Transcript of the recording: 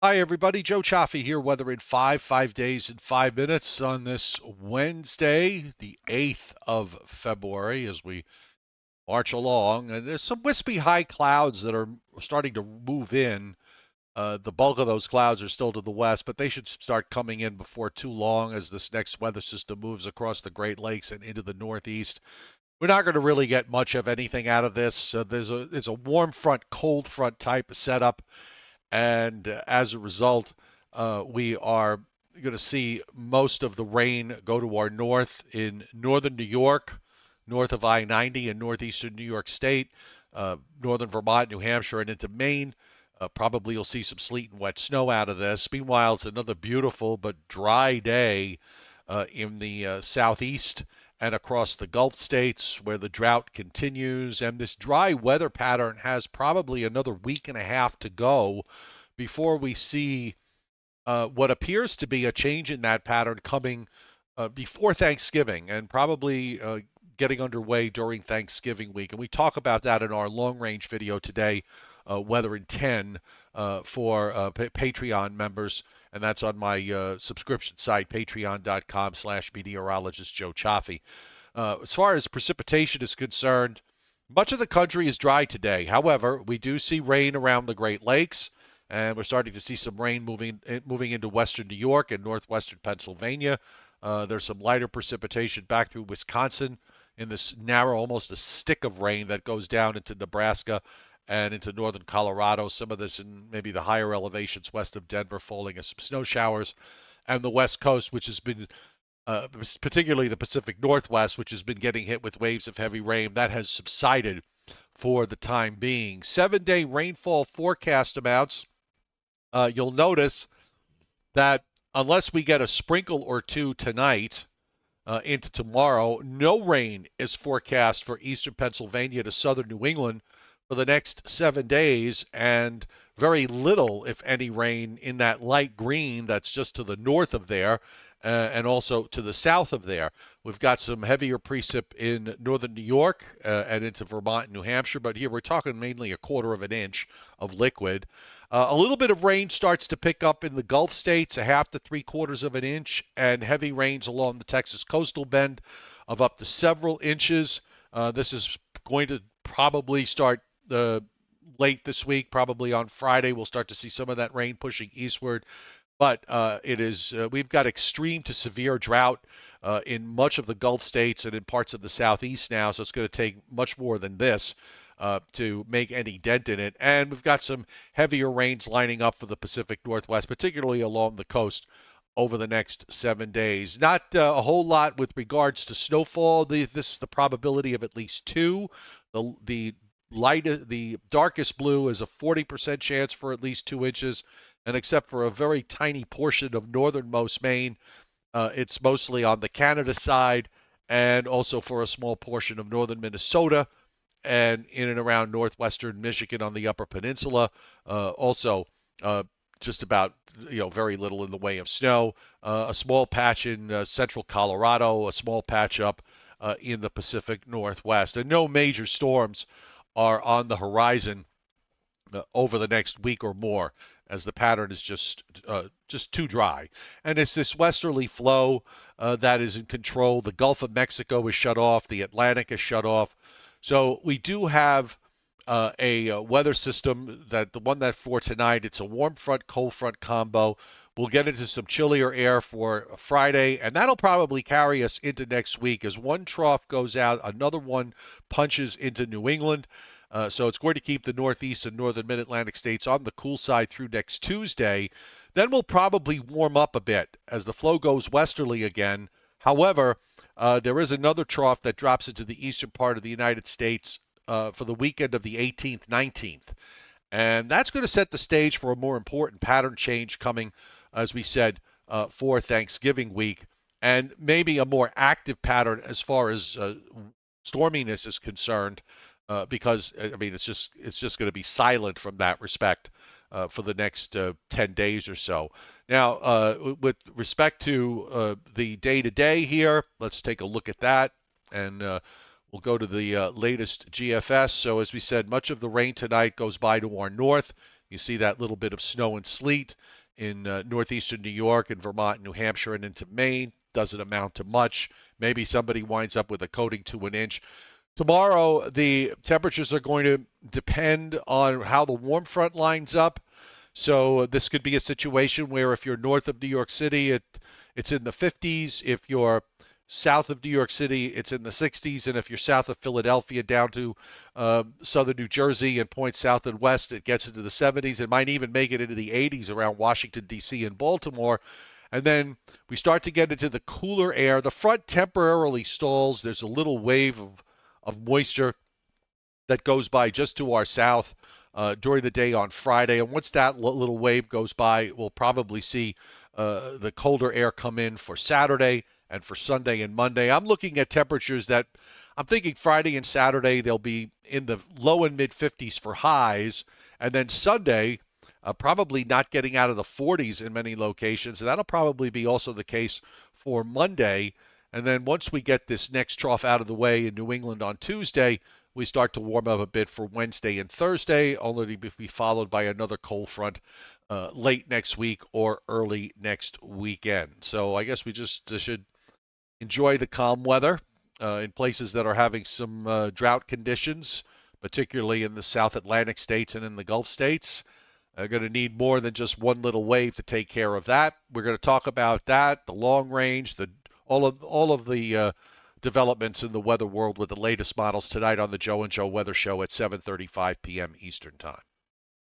Hi, everybody. Joe Cioffi here. Weather in 5 days in 5 minutes on this Wednesday, the 8th of February, as we march along. And there's some wispy high clouds that are starting to move in. The bulk of those clouds are still to the west, but they should start coming in before too long as this next weather system moves across the Great Lakes and into the Northeast. We're not going to really get much of anything out of this. It's a warm front, cold front type of setup, and as a result, we are going to see most of the rain go to our north in northern New York, north of I-90 in northeastern New York State, northern Vermont, New Hampshire, and into Maine. Probably you'll see some sleet and wet snow out of this. Meanwhile, it's another beautiful but dry day in the southeast and across the Gulf states where the drought continues. And this dry weather pattern has probably another week and a half to go before we see what appears to be a change in that pattern coming before Thanksgiving and probably getting underway during Thanksgiving week. And we talk about that in our long range video today, Weather in 10, for Patreon members. And that's on my subscription site, patreon.com/meteorologist Joe Cioffi. As far as precipitation is concerned, much of the country is dry today. However, we do see rain around the Great Lakes, and we're starting to see some rain moving into western New York and northwestern Pennsylvania. There's some lighter precipitation back through Wisconsin in this narrow, almost a stick of rain that goes down into Nebraska and into northern Colorado. Some of this in maybe the higher elevations west of Denver, falling as some snow showers, and the West Coast, which has been particularly the Pacific Northwest, which has been getting hit with waves of heavy rain, that has subsided for the time being. 7-day rainfall forecast amounts. You'll notice that unless we get a sprinkle or two tonight into tomorrow, no rain is forecast for eastern Pennsylvania to southern New England for the next 7 days, and very little, if any, rain in that light green that's just to the north of there and also to the south of there. We've got some heavier precip in northern New York and into Vermont and New Hampshire, but here we're talking mainly a quarter of an inch of liquid. A little bit of rain starts to pick up in the Gulf states, a half to three-quarters of an inch, and heavy rains along the Texas coastal bend of up to several inches. This is going to probably start late this week, probably on Friday. We'll start to see some of that rain pushing eastward. But we've got extreme to severe drought in much of the Gulf states and in parts of the southeast now, so it's going to take much more than this to make any dent in it. And we've got some heavier rains lining up for the Pacific Northwest, particularly along the coast over the next 7 days. Not a whole lot with regards to snowfall. This is the probability of at least two. The darkest blue is a 40% chance for at least 2 inches, and except for a very tiny portion of northernmost Maine, it's mostly on the Canada side, and also for a small portion of northern Minnesota and in and around northwestern Michigan on the Upper Peninsula. Also, just about very little in the way of snow. A small patch in central Colorado, a small patch up in the Pacific Northwest, and no major storms are on the horizon over the next week or more, as the pattern is just too dry. And it's this westerly flow that is in control. The Gulf of Mexico is shut off. The Atlantic is shut off. So we do have a weather system, that the one that for tonight, it's a warm front, cold front combo. We'll get into some chillier air for Friday, and that'll probably carry us into next week. As one trough goes out, another one punches into New England. So it's going to keep the Northeast and Northern Mid-Atlantic states on the cool side through next Tuesday. Then we'll probably warm up a bit as the flow goes westerly again. However, there is another trough that drops into the eastern part of the United States for the weekend of the 18th, 19th. And that's going to set the stage for a more important pattern change coming, as we said, for Thanksgiving week, and maybe a more active pattern as far as storminess is concerned, because I mean it's just going to be silent from that respect for the next 10 days or so. Now, with respect to the day-to-day here, let's take a look at that, and we'll go to the latest GFS. So as we said, much of the rain tonight goes by to our north. You see that little bit of snow and sleet in northeastern New York and Vermont and New Hampshire and into Maine. Doesn't amount to much. Maybe somebody winds up with a coating to an inch. Tomorrow, the temperatures are going to depend on how the warm front lines up. So this could be a situation where if you're north of New York City, it's in the 50s. If you're south of New York City, it's in the 60s. And if you're south of Philadelphia down to southern New Jersey and points south and west, it gets into the 70s. It might even make it into the 80s around Washington, D.C. and Baltimore. And then we start to get into the cooler air. The front temporarily stalls. There's a little wave of moisture that goes by just to our south during the day on Friday. And once that little wave goes by, we'll probably see the colder air come in for Saturday and for Sunday and Monday. I'm looking at temperatures that I'm thinking Friday and Saturday they'll be in the low and mid 50s for highs. And then Sunday, probably not getting out of the 40s in many locations. And that'll probably be also the case for Monday. And then once we get this next trough out of the way in New England on Tuesday, we start to warm up a bit for Wednesday and Thursday, only to be followed by another cold front late next week or early next weekend. So I guess we just should enjoy the calm weather in places that are having some drought conditions, particularly in the South Atlantic states and in the Gulf states. Going to need more than just one little wave to take care of that. We're going to talk about that, the long range, all of the developments in the weather world with the latest models tonight on the Joe and Joe Weather Show at 7:35 p.m. Eastern Time.